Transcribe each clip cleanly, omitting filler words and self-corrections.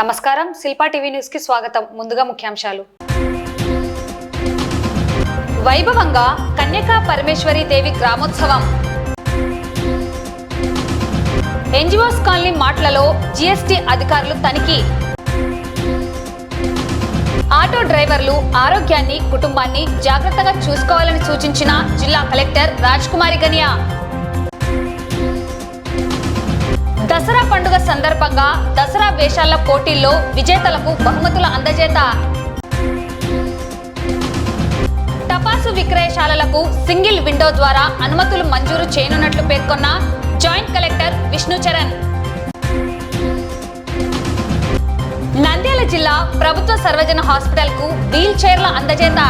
నమస్కారం, Shilpa TV news కి స్వాగతం. ముందుగా ముఖ్యాంశాలు. వైభవంగా కన్యకా పరమేశ్వరి దేవి గ్రామోత్సవం. ఎన్జిఓస్ కాలనీ మాటలలో జీఎస్టీ అధికారులు తనిఖీ. ఆటో డ్రైవర్లు ఆరోగ్యాన్ని, కుటుంబాన్ని జాగ్రత్తగా చూసుకోవాలని సూచించిన జిల్లా కలెక్టర్ రాజ్కుమారి గనియా. దసరా పండుగ సందర్భంగా దసరా వేషాల పోటీల్లో విజేతలకు బహుమతుల అందజేత. టపాసు విక్రయశాలలకు సింగిల్ విండో ద్వారా అనుమతులు మంజూరు చేయనున్నట్లు పేర్కొన్న జాయింట్ కలెక్టర్ విష్ణుచరణ్. నంద్యాల జిల్లా ప్రభుత్వ సర్వజన హాస్పిటల్ కు వీల్ చైర్ల అందజేత.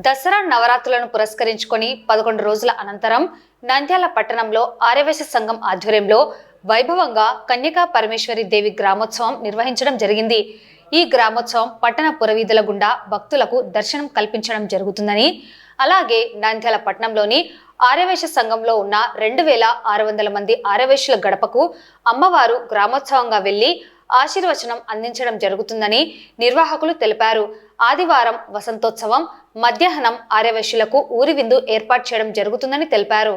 దసరా నవరాత్రులను పురస్కరించుకొని 11 రోజుల అనంతరం నంద్యాల పట్టణంలో ఆర్యవైశ్య సంఘం ఆధ్వర్యంలో వైభవంగా కన్యకా పరమేశ్వరి దేవి గ్రామోత్సవం నిర్వహించడం జరిగింది. ఈ గ్రామోత్సవం పట్టణ పురవీధుల గుండా భక్తులకు దర్శనం కల్పించడం జరుగుతుందని, అలాగే నంద్యాల పట్టణంలోని ఆర్యవైశ్య సంఘంలో ఉన్న 2600 మంది ఆర్యవైశ్యుల గడపకు అమ్మవారు గ్రామోత్సవంగా వెళ్లి ఆశీర్వచనం అందించడం జరుగుతుందని నిర్వాహకులు తెలిపారు. ఆదివారం వసంతోత్సవం, మధ్యాహ్నం ఆర్యవైశ్యులకు ఊరి విందు ఏర్పాటు చేయడం జరుగుతుందని తెలిపారు.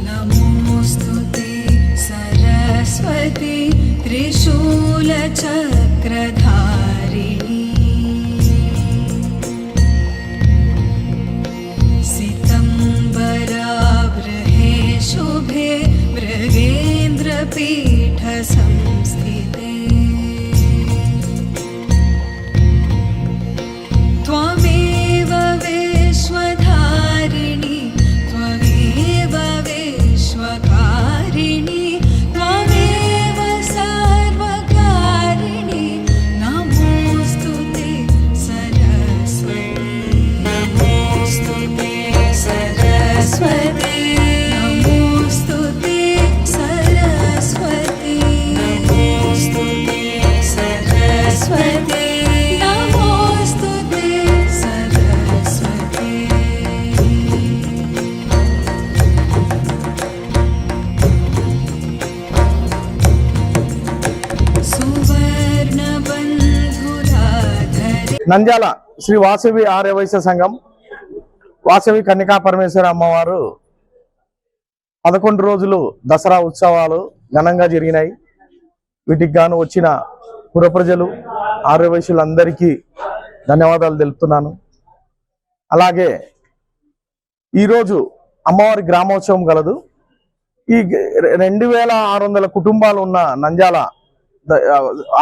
నమోస్తుతే సరస్వతి త్రిశూల చక్రధారిణి సితంబరావృహే శుభే మృగేంద్ర పీఠ సంస్థితే త్వమేవ విశ్వధారిణి త్వమేవ విశ్వకారిణి త్వమేవ సర్వకారిణి నమోస్తుతే సరస్వతి నమోస్తుతే సరస్వతి నమోస్తుతే సరస్వతి నమోస్తుతే సరస్వతి నమోస్తుతే సరస్వతి. సువర్ణబంధురాధరి నంద్యాల శ్రీ వాసవి ఆర్యవైశ్య సంఘం వాసవి కన్యకా పరమేశ్వరి అమ్మవారు 11 రోజులు దసరా ఉత్సవాలు ఘనంగా జరిగినాయి. వీటికి గాను వచ్చిన పుర ప్రజలు ఆర్యవైశ్యులందరికీ ధన్యవాదాలు తెలుపుతున్నాను. అలాగే ఈరోజు అమ్మవారి గ్రామోత్సవం కలదు. ఈ 2600 కుటుంబాలు ఉన్న నంద్యాల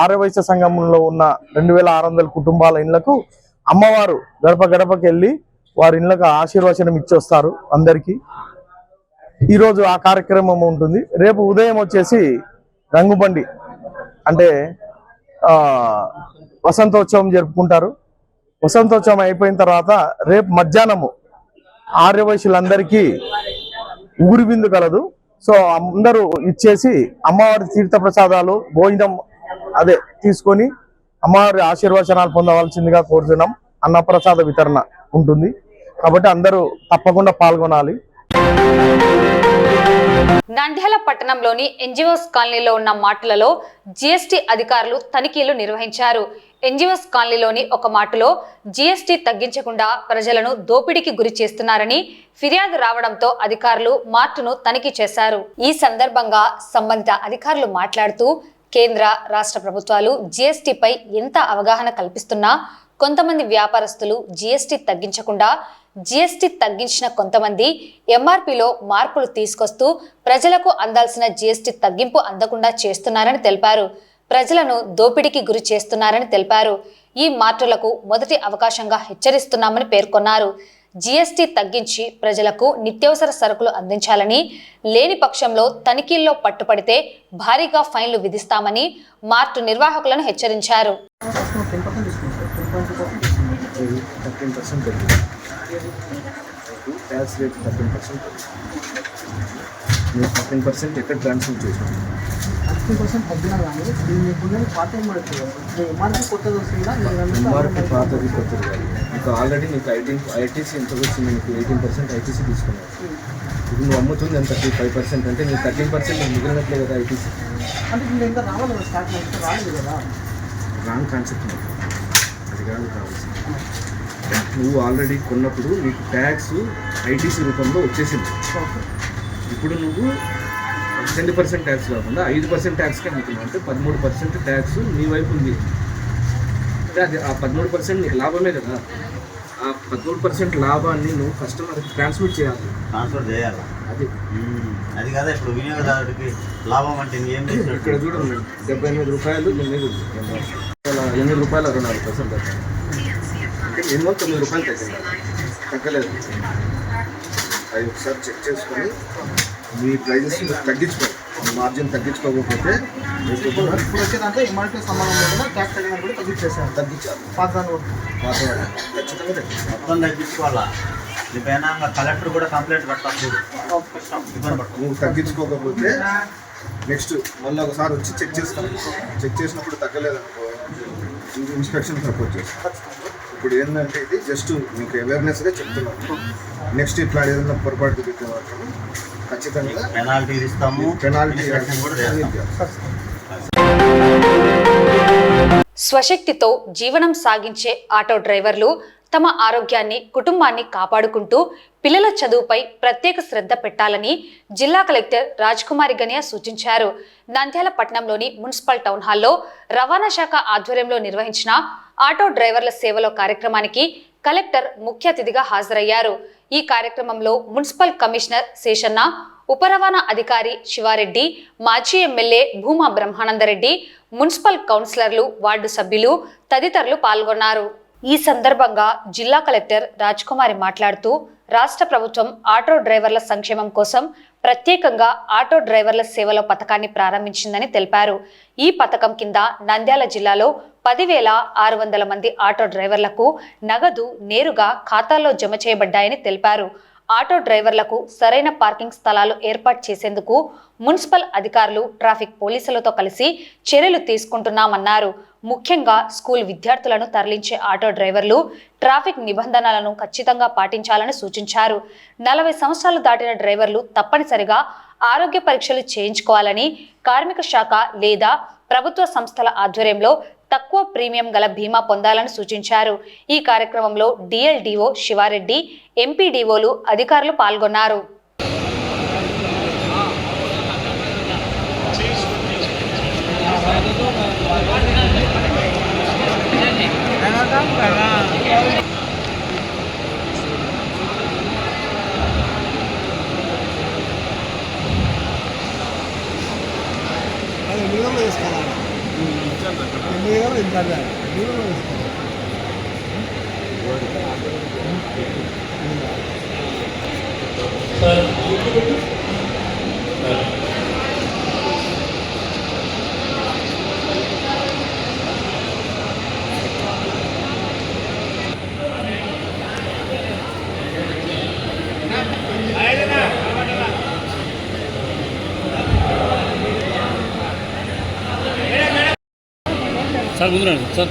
ఆర్యవైశ్య సంఘంలో ఉన్న 2600 కుటుంబాల ఇళ్లకు అమ్మవారు గడప గడపకి వెళ్ళి వారి ఇళ్లకు ఆశీర్వచనం ఇచ్చొస్తారు అందరికీ. ఈరోజు ఆ కార్యక్రమం ఉంటుంది. రేపు ఉదయం వచ్చేసి రంగుబండి అంటే వసంతోత్సవం జరుపుకుంటారు. వసంతోత్సవం అయిపోయిన తర్వాత రేపు మధ్యాహ్నము ఆర్యవైశ్యులందరికీ ఊరి విందు కలదు. సో అందరూ ఇచ్చేసి అమ్మవారి తీర్థ ప్రసాదాలు భోజనం తీసుకొని అమ్మవారి ఆశీర్వచనాలు పొందవలసిందిగా కోరుతున్నాం. అన్నప్రసాద వితరణ ఉంటుంది కాబట్టి అందరూ తప్పకుండా పాల్గొనాలి. నంద్యాల పట్టణంలోని ఎన్జిఓస్ కాలనీలో ఉన్న మాటలలో జీఎస్టీ అధికారులు తనిఖీలు నిర్వహించారు. ఎన్జిఓస్ కాలనీలోని ఒక మాటలో జీఎస్టీ తగ్గించకుండా ప్రజలను దోపిడీకి గురి చేస్తున్నారని ఫిర్యాదు రావడంతో అధికారులు మార్టును తనిఖీ చేశారు. ఈ సందర్భంగా సంబంధిత అధికారులు మాట్లాడుతూ కేంద్ర రాష్ట్ర ప్రభుత్వాలు జీఎస్టీపై ఎంత అవగాహన కల్పిస్తున్నా కొంతమంది వ్యాపారస్తులు జీఎస్టీ తగ్గించకుండా, జీఎస్టీ తగ్గించిన కొంతమంది ఎంఆర్పీలో మార్పులు తీసుకొస్తూ ప్రజలకు అందాల్సిన జీఎస్టీ తగ్గింపు అందకుండా చేస్తున్నారని తెలిపారు. ప్రజలను దోపిడీకి గురి చేస్తున్నారని తెలిపారు. ఈ మార్పులకు మొదటి అవకాశంగా హెచ్చరిస్తున్నామని పేర్కొన్నారు. జీఎస్టీ తగ్గించి ప్రజలకు నిత్యావసర సరుకులు అందించాలని, లేని పక్షంలో తనిఖీల్లో పట్టుపడితే భారీగా ఫైన్లు విధిస్తామని మార్టు నిర్వాహకులను హెచ్చరించారు. 13% ఎక్కడ ట్రాన్స్ఫర్ చేసాం 50% తగ్గినా కానీ ఇప్పుడు నేను పార్ట్ టైం పడుతుంది ఎంఆర్పీ కొత్తది వస్తుందా ఎంఆర్పీ పాతది కొత్తది కాదు. ఇంకా ఆల్రెడీ నీకు ఐటీసీ ఎంత వచ్చింది, నీకు 18% ఐటీసీ తీసుకున్నావు. ఇప్పుడు నువ్వు అమ్ముతుంది ఎంత 35% అంటే నీకు 13% నీకు మిగిలినట్లే కదా ఐటీసీ. అంటే ఇప్పుడు ఇంకా రావాలి కదా స్టార్ట్ ఇంకా రాలేదు కదా. రాంగ్ కాన్సెప్ట్ అది కాదు కావాల్సింది. నువ్వు ఆల్రెడీ కొన్నప్పుడు నీకు ట్యాక్స్ ఐటీసీ రూపంలో వచ్చేసింది. ఇప్పుడు నువ్వు 10% ట్యాక్స్ కాకుండా 5% ట్యాక్స్కి అమ్ముతున్నావు అంటే 13% ట్యాక్స్ నీ వైపు ఉంది. అంటే అది ఆ 13% నీకు లాభమే కదా. ఆ 13% లాభాన్ని నువ్వు కస్టమర్కి ట్రాన్స్ఫర్ చేయాలి. అది కదా ఇప్పుడు వినియోగదారుడికి లాభం అంటే ఏం ఇక్కడ చూడండి, 78 రూపాయలు నేను 8 రూపాయలు 64% తగ్గింది. అంటే ఎన్నో 9 రూపాయలు తగ్గింది, తగ్గలేదు. అది ఒకసారి చెక్ చేసుకొని మీ ప్రైజెస్ తగ్గించుకోండి. మార్జిన్ తగ్గించుకోకపోతే ఇప్పుడు వచ్చేదంటే ఎంఆర్పీ సంబంధం లేకుండా ట్యాక్స్ తగ్గినప్పుడు కూడా తగ్గించాలి. పాత ఖచ్చితంగా తగ్గించాలి. మొత్తం తగ్గించుకోవాలా. దీనిపైన కలెక్టర్ కూడా కంప్లైంట్ పెట్టాలి. నువ్వు తగ్గించుకోకపోతే నెక్స్ట్ మళ్ళీ ఒకసారి వచ్చి చెక్ చేస్తాను. చెక్ చేసినప్పుడు తగ్గలేదనుకో ఇన్స్పెక్షన్ ప్రపోజ్ చేస్తాను. ఇప్పుడు ఏంటంటే ఇది జస్ట్ మీకు అవేర్నెస్గా చెప్తున్నాను. నెక్స్ట్ ఇట్లా ఏదైనా పొరపాటు జరిగితే మాత్రం ఖచ్చితంగా పెనాల్టీ ఇస్తాము. పెనాల్టీ కూడా చేస్తాం. స్వశక్తితో జీవనం సాగించే ఆటో డ్రైవర్లు తమ ఆరోగ్యాన్ని, కుటుంబాన్ని కాపాడుకుంటూ పిల్లల చదువుపై ప్రత్యేక శ్రద్ధ పెట్టాలని జిల్లా కలెక్టర్ రాజ్కుమారి గనియా సూచించారు. నంద్యాల పట్టణంలోని మున్సిపల్ టౌన్ హాల్లో రవాణా శాఖ ఆధ్వర్యంలో నిర్వహించిన ఆటో డ్రైవర్ల సేవలో కార్యక్రమానికి కలెక్టర్ ముఖ్య అతిథిగా హాజరయ్యారు. ఈ కార్యక్రమంలో మున్సిపల్ కమిషనర్ శేషన్న, ఉప రవాణా అధికారి శివారెడ్డి, మాజీ ఎమ్మెల్యే భూమా బ్రహ్మానందరెడ్డి, మున్సిపల్ కౌన్సిలర్లు, వార్డు సభ్యులు తదితరులు పాల్గొన్నారు. ఈ సందర్భంగా జిల్లా కలెక్టర్ రాజ్కుమారి మాట్లాడుతూ రాష్ట్ర ప్రభుత్వం ఆటో డ్రైవర్ల సంక్షేమం కోసం ప్రత్యేకంగా ఆటో డ్రైవర్ల సేవల పథకాన్ని ప్రారంభించిందని తెలిపారు. ఈ పథకం కింద నంద్యాల జిల్లాలో 10,600 మంది ఆటో డ్రైవర్లకు నగదు నేరుగా ఖాతాల్లో జమ చేయబడ్డాయని తెలిపారు. ఆటో డ్రైవర్లకు సరైన పార్కింగ్ స్థలాలు ఏర్పాటు చేసేందుకు మున్సిపల్ అధికారులు, ట్రాఫిక్ పోలీసులతో కలిసి చర్యలు తీసుకుంటున్నామన్నారు. ముఖ్యంగా స్కూల్ విద్యార్థులను తరలించే ఆటో డ్రైవర్లు ట్రాఫిక్ నిబంధనలను ఖచ్చితంగా పాటించాలని సూచించారు. 40 సంవత్సరాలు దాటిన డ్రైవర్లు తప్పనిసరిగా ఆరోగ్య పరీక్షలు చేయించుకోవాలని, కార్మిక శాఖ లేదా ప్రభుత్వ సంస్థల ఆధ్వర్యంలో తక్కువ ప్రీమియం గల బీమా పొందాలని సూచించారు. ఈ కార్యక్రమంలో డిఎల్డిఓ శివారెడ్డి, ఎంపీడీఓలు, అధికారులు పాల్గొన్నారు. సార్ ముందు రండి సార్.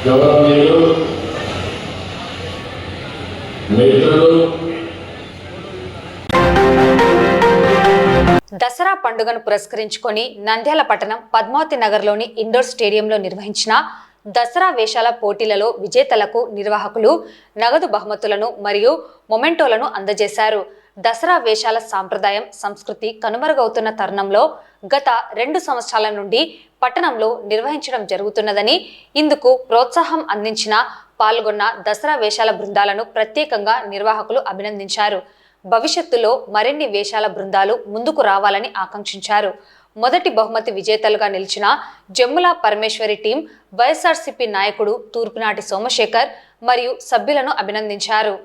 గౌరవనీయులు మిత్రులు, దసరా పండుగను పురస్కరించుకొని నంద్యాల పట్టణం పద్మావతి నగర్లోని ఇండోర్ స్టేడియంలో నిర్వహించిన దసరా వేషాల పోటీలలో విజేతలకు నిర్వాహకులు నగదు బహుమతులను మరియు మొమెంటోలను అందజేశారు. దసరా వేషాల సాంప్రదాయం, సంస్కృతి కనుమరుగవుతున్న తరుణంలో గత 2 సంవత్సరాల నుండి పట్టణంలో నిర్వహించడం జరుగుతున్నదని, ఇందుకు ప్రోత్సాహం అందించిన పాల్గొన్న దసరా వేషాల బృందాలను ప్రత్యేకంగా నిర్వాహకులు అభినందించారు. భవిష్యత్తులో మరిన్ని వేషాల బృందాలు ముందుకు రావాలని ఆకాంక్షించారు. మొదటి బహుమతి విజేతలుగా నిలిచిన జమ్ముల పరమేశ్వరి టీం, వైఎస్ఆర్సీపీ నాయకుడు తూర్పునాటి సోమశేఖర్ మరియు సభ్యులను అభినందించారు.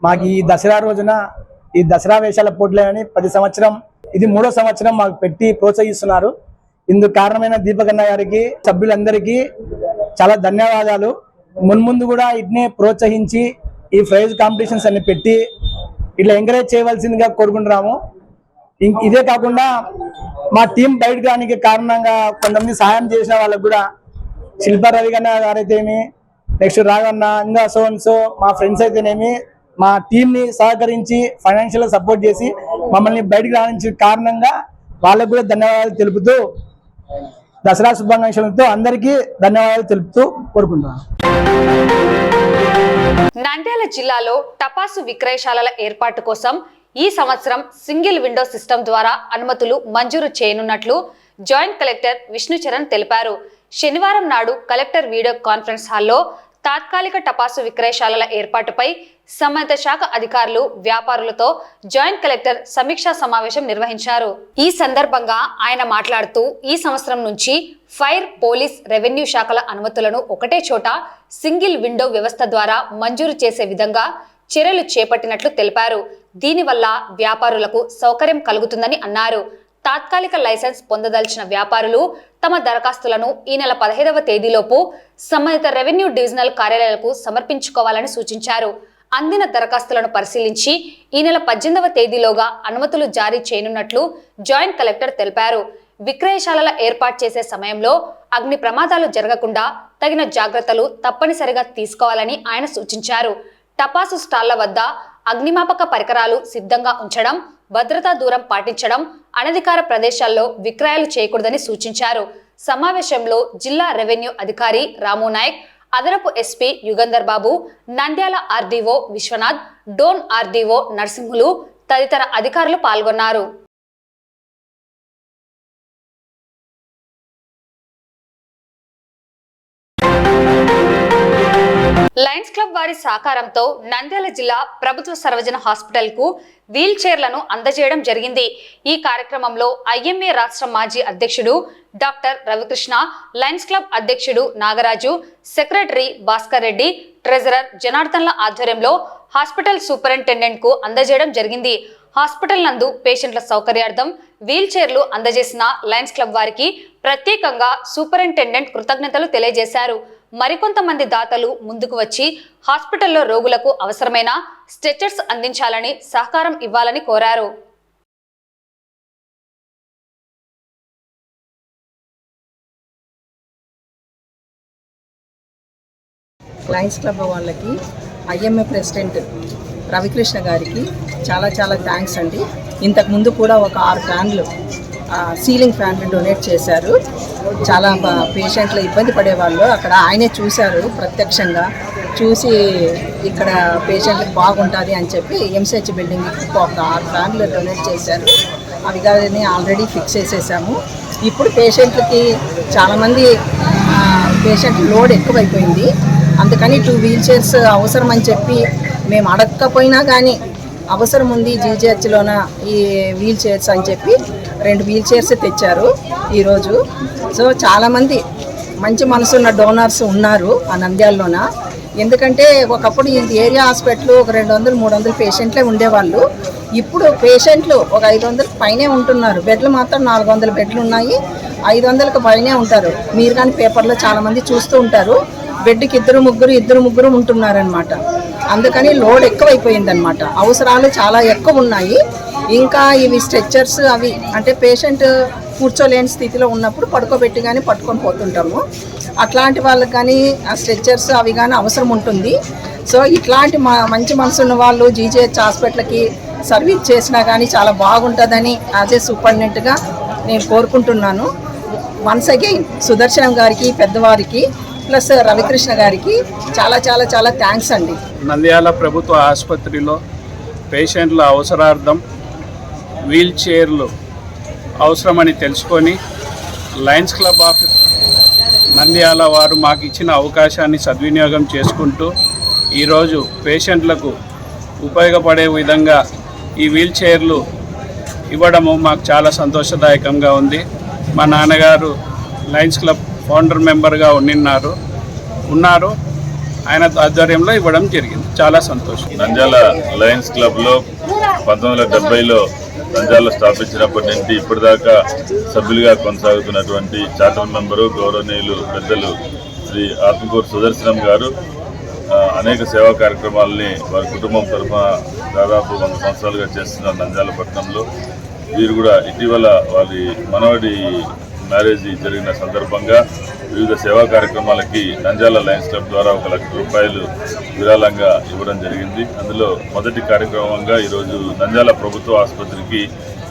మాకు ఈ దసరా రోజున ఈ దసరా వేషాల పోటీలని ప్రతి సంవత్సరం ఇది 3వ సంవత్సరం మాకు పెట్టి ప్రోత్సహిస్తున్నారు. ఇందుకు కారణమైన దీపకన్న గారికి, సభ్యులందరికీ చాలా ధన్యవాదాలు. మున్ముందు కూడా ఇట్నే ప్రోత్సహించి ఈ ప్రైజ్ కాంపిటీషన్స్ అన్ని పెట్టి ఇట్లా ఎంకరేజ్ చేయవలసిందిగా కోరుకుంటున్నాము. ఇదే కాకుండా మా టీం బయటకు రానికి కారణంగా కొంతమంది సహాయం చేసిన వాళ్ళకు కూడా శిల్ప రవిగన్న గారైతేమి, నెక్స్ట్ రాఘవన్న, ఇంకా సో మా ఫ్రెండ్స్ అయితేనేమి మా టీంని సహకరించి ఫైనాన్షియల్ సపోర్ట్ చేసి మమ్మల్ని బయటకు రాణించిన కారణంగా వాళ్ళకు కూడా ధన్యవాదాలు తెలుపుతూ దసరా శుభాకాంక్షలతో అందరికీ ధన్యవాదాలు తెలుపుతూ కోరుకుంటున్నాను. నంద్యాల జిల్లాలో టపాసు విక్రయశాలల ఏర్పాటు కోసం ఈ సంవత్సరం సింగిల్ విండో సిస్టమ్ ద్వారా అనుమతులు మంజూరు చేయనున్నట్లు జాయింట్ కలెక్టర్ విష్ణుచరణ్ తెలిపారు. శనివారం నాడు కలెక్టర్ వీడియో కాన్ఫరెన్స్ హాల్లో తాత్కాలిక టపాసు విక్రయశాలల ఏర్పాటుపై సంబంధిత శాఖ అధికారులు, వ్యాపారులతో జాయింట్ కలెక్టర్ సమీక్షా సమావేశం నిర్వహించారు. ఈ సందర్భంగా ఆయన మాట్లాడుతూ ఈ సంవత్సరం నుంచి ఫైర్, పోలీస్, రెవెన్యూ శాఖల అనుమతులను ఒకటే చోట సింగిల్ విండో వ్యవస్థ ద్వారా మంజూరు చేసే విధంగా చర్యలు చేపట్టినట్లు తెలిపారు. దీనివల్ల వ్యాపారులకు సౌకర్యం కలుగుతుందని అన్నారు. తాత్కాలిక లైసెన్స్ పొందదలిచిన వ్యాపారులు తమ దరఖాస్తులను ఈ నెల 15వ తేదీలోపు సంబంధిత రెవెన్యూ డివిజనల్ కార్యాలయాలకు సమర్పించుకోవాలని సూచించారు. అందిన దరఖాస్తులను పరిశీలించి ఈ నెల 18వ తేదీలోగా అనుమతులు జారీ చేయనున్నట్లు జాయింట్ కలెక్టర్ తెలిపారు. విక్రయశాలల ఏర్పాటు చేసే సమయంలో అగ్ని ప్రమాదాలు జరగకుండా తగిన జాగ్రత్తలు తప్పనిసరిగా తీసుకోవాలని ఆయన సూచించారు. టపాసు స్టాళ్ల వద్ద అగ్నిమాపక పరికరాలు సిద్ధంగా ఉంచడం, భద్రతా దూరం పాటించడం, అనధికార ప్రదేశాల్లో విక్రయాలు చేయకూడదని సూచించారు. సమావేశంలో జిల్లా రెవెన్యూ అధికారి రాము నాయక్, అదనపు ఎస్పీ యుగంధర్ బాబు, నంద్యాల ఆర్డీఓ విశ్వనాథ్, డోన్ ఆర్డీఓ నరసింహులు తదితర అధికారులు పాల్గొన్నారు. లయన్స్ క్లబ్ వారి సహకారంతో నంద్యాల జిల్లా ప్రభుత్వ సర్వజన హాస్పిటల్ కు వీల్ చైర్లను అందజేయడం జరిగింది. ఈ కార్యక్రమంలో ఐఎంఏ రాష్ట్ర మాజీ అధ్యక్షుడు డాక్టర్ రవికృష్ణ, లయన్స్ క్లబ్ అధ్యక్షుడు నాగరాజు, సెక్రటరీ భాస్కర్ రెడ్డి, ట్రెజరర్ జనార్దన్ల ఆధ్వర్యంలో హాస్పిటల్ సూపరింటెండెంట్ కు అందజేయడం జరిగింది. హాస్పిటల్ నందు పేషెంట్ల సౌకర్యార్థం వీల్ చైర్లు అందజేసిన లయన్స్ క్లబ్ వారికి ప్రత్యేకంగా సూపరింటెండెంట్ కృతజ్ఞతలు తెలియజేశారు. మరికొంతమంది దాతలు ముందుకు వచ్చి హాస్పిటల్లో రోగులకు అవసరమైన స్ట్రెచర్స్ అందించాలని, సహకారం ఇవ్వాలని కోరారు. లయన్స్ క్లబ్ వాళ్ళకి, ఐఎంఏ ప్రెసిడెంట్ రవికృష్ణ గారికి చాలా చాలా థ్యాంక్స్ అండి. ఇంతకుముందు కూడా ఒక 6 ఫ్యాన్లు, సీలింగ్ ఫ్యాన్లు డొనేట్ చేశారు. చాలా పేషెంట్లు ఇబ్బంది పడేవాళ్ళు, అక్కడ ఆయనే చూశారు, ప్రత్యక్షంగా చూసి ఇక్కడ పేషెంట్లకు బాగుంటుంది అని చెప్పి ఎంసీహెచ్ బిల్డింగ్కి ఒక 6 ఫ్యాన్లు డొనేట్ చేశారు. అవి కానీ ఆల్రెడీ ఫిక్స్ చేసేసాము. ఇప్పుడు పేషెంట్లకి చాలామంది పేషెంట్ లోడ్ ఎక్కువైపోయింది, అందుకని 2 వీల్ చైర్స్ అవసరం అని చెప్పి మేము అడగకపోయినా కానీ అవసరం ఉంది జీజీహెచ్లోన ఈ వీల్ చైర్స్ అని చెప్పి 2 వీల్ చైర్స్ తెచ్చారు ఈరోజు. సో చాలామంది మంచి మనసున్న డోనర్స్ ఉన్నారు ఆ నంద్యాలలోన. ఎందుకంటే ఒకప్పుడు ఈ ఏరియా హాస్పిటల్ ఒక 200-300 పేషెంట్లే ఉండేవాళ్ళు. ఇప్పుడు పేషెంట్లు ఒక 500 పైనే ఉంటున్నారు. బెడ్లు మాత్రం 400 బెడ్లు ఉన్నాయి, 500కు పైనే ఉంటారు. మీరు కానీ పేపర్లో చాలామంది చూస్తూ ఉంటారు, బెడ్కి 2-3 ఉంటున్నారనమాట. అందుకని లోడ్ ఎక్కువైపోయిందనమాట, అవసరాలు చాలా ఎక్కువ ఉన్నాయి. ఇంకా ఇవి స్ట్రెచ్చర్స్ అవి అంటే పేషెంట్ కూర్చోలేని స్థితిలో ఉన్నప్పుడు పడుకోబెట్టి కానీ పట్టుకొని పోతుంటాము. అట్లాంటి వాళ్ళకి కానీ ఆ స్ట్రెచ్చర్స్ అవి కానీ అవసరం ఉంటుంది. సో ఇట్లాంటి మంచి మనసున్న వాళ్ళు జీజీహెచ్ హాస్పిటల్కి సర్వీస్ చేసినా కానీ చాలా బాగుంటుందని యాజ్ ఏ సూపరింటెండెంట్గా నేను కోరుకుంటున్నాను. వన్స్ అగైన్ సుదర్శనం గారికి, పెద్దవారికి ప్లస్ రవికృష్ణ గారికి చాలా చాలా చాలా థ్యాంక్స్ అండి. నంద్యాల ప్రభుత్వ ఆసుపత్రిలో పేషెంట్ల అవసరార్థం వీల్ చైర్లు అవసరమని తెలుసుకొని లయన్స్ క్లబ్ ఆఫ్ నంద్యాల వారు మాకు ఇచ్చిన అవకాశాన్ని సద్వినియోగం చేసుకుంటూ ఈరోజు పేషెంట్లకు ఉపయోగపడే విధంగా ఈ వీల్ చైర్లు ఇవ్వడము మాకు చాలా సంతోషదాయకంగా ఉంది. మా నాన్నగారు లయన్స్ క్లబ్ ఫౌండర్ మెంబర్గా ఉన్నారు. ఆయన ఆధ్వర్యంలో ఇవ్వడం జరిగింది. చాలా సంతోషం. నంద్యాల లయన్స్ క్లబ్లో 1970లో నంద్యాలలో స్థాపించినప్పటి నుంచి ఇప్పటిదాకా సభ్యులుగా కొనసాగుతున్నటువంటి చార్టర్ మెంబరు గౌరవనీయులు పెద్దలు శ్రీ ఆత్మకూరు సుదర్శనం గారు అనేక సేవా కార్యక్రమాలని వారి కుటుంబం తరఫున దాదాపు 100 సంవత్సరాలుగా చేస్తున్నారు నంద్యాల పట్టణంలో. వీరు కూడా ఇటీవల వారి మనవడి మ్యారేజ్ జరిగిన సందర్భంగా వివిధ సేవా కార్యక్రమాలకి నంద్యాల లయన్స్ క్లబ్ ద్వారా 1 లక్ష రూపాయలు విరాళంగా ఇవ్వడం జరిగింది. అందులో మొదటి కార్యక్రమంగా ఈరోజు నంద్యాల ప్రభుత్వ ఆసుపత్రికి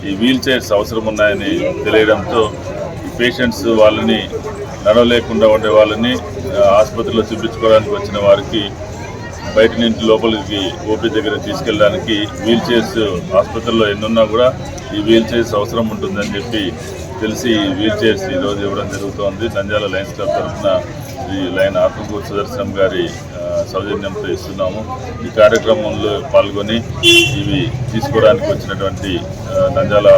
ఈ వీల్ చైర్స్ అవసరం ఉన్నాయని తెలియడంతో ఈ పేషెంట్స్ వాళ్ళని నడవలేకుండా ఉండే వాళ్ళని ఆసుపత్రిలో చూపించుకోవడానికి వచ్చిన వారికి బయట నుంచి లోపలికి ఓపీ దగ్గర తీసుకెళ్ళడానికి వీల్ చైర్స్ ఆసుపత్రిలో ఎన్నున్నా కూడా ఈ వీల్ చైర్స్ అవసరం ఉంటుందని చెప్పి తెలిసి వీల్ చైర్స్ ఈరోజు ఇవ్వడం జరుగుతోంది. నంద్యాల లయన్స్ క్లబ్ తరఫున ఈ లైన్ ఆత్మకూరు సుదర్శనం గారి సౌజన్యంతో ఇస్తున్నాము. ఈ కార్యక్రమంలో పాల్గొని ఇవి తీసుకోవడానికి వచ్చినటువంటి నంద్యాల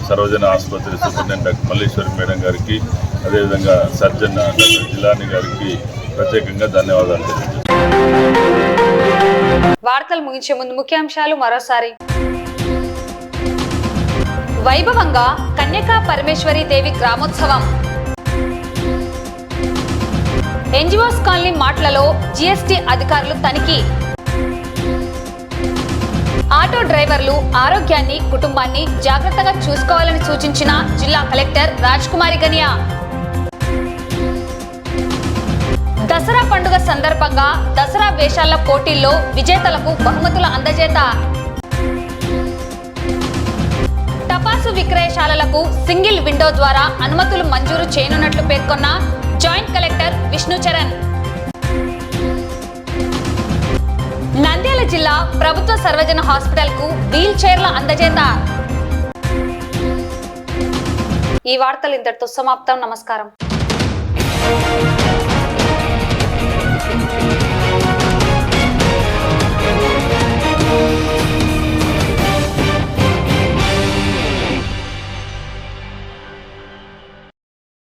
సర్వజన ఆసుపత్రి సూపరింటెండెంట్ డాక్టర్ మల్లేశ్వరి మేడం గారికి, అదేవిధంగా సర్జన్ డాక్టర్ జిలాని గారికి ప్రత్యేకంగా ధన్యవాదాలు తెలియజేస్తున్నాను. వార్తలు ముగించే ముందు ముఖ్యాంశాలు మరోసారి. వైభవంగా కన్యకా పరమేశ్వరి దేవి గ్రామోత్సవం. ఎన్జిఓస్ కాలనీ మాటలలో జీఎస్టీ అధికారులు తనిఖీ. ఆటో డ్రైవర్లు ఆరోగ్యాన్ని, కుటుంబాన్ని జాగ్రత్తగా చూసుకోవాలని సూచించిన జిల్లా కలెక్టర్ రాజ్ కుమారి గనియా. దసరా పండుగ సందర్భంగా దసరా వేషాల పోటీల్లో విజేతలకు బహుమతుల అందజేత. టపాసు విక్రయశాలలకు సింగిల్ విండో ద్వారా అనుమతులు మంజూరు చేయనున్నట్లు పేర్కొన్న జాయింట్ కలెక్టర్ విష్ణుచరణ్. నంద్యాల జిల్లా ప్రభుత్వ సర్వజన హాస్పిటల్ కు వీల్ చైర్ల అందజేత. ఈ వార్తలు ఇంతటితో సమాప్తం. నమస్కారం.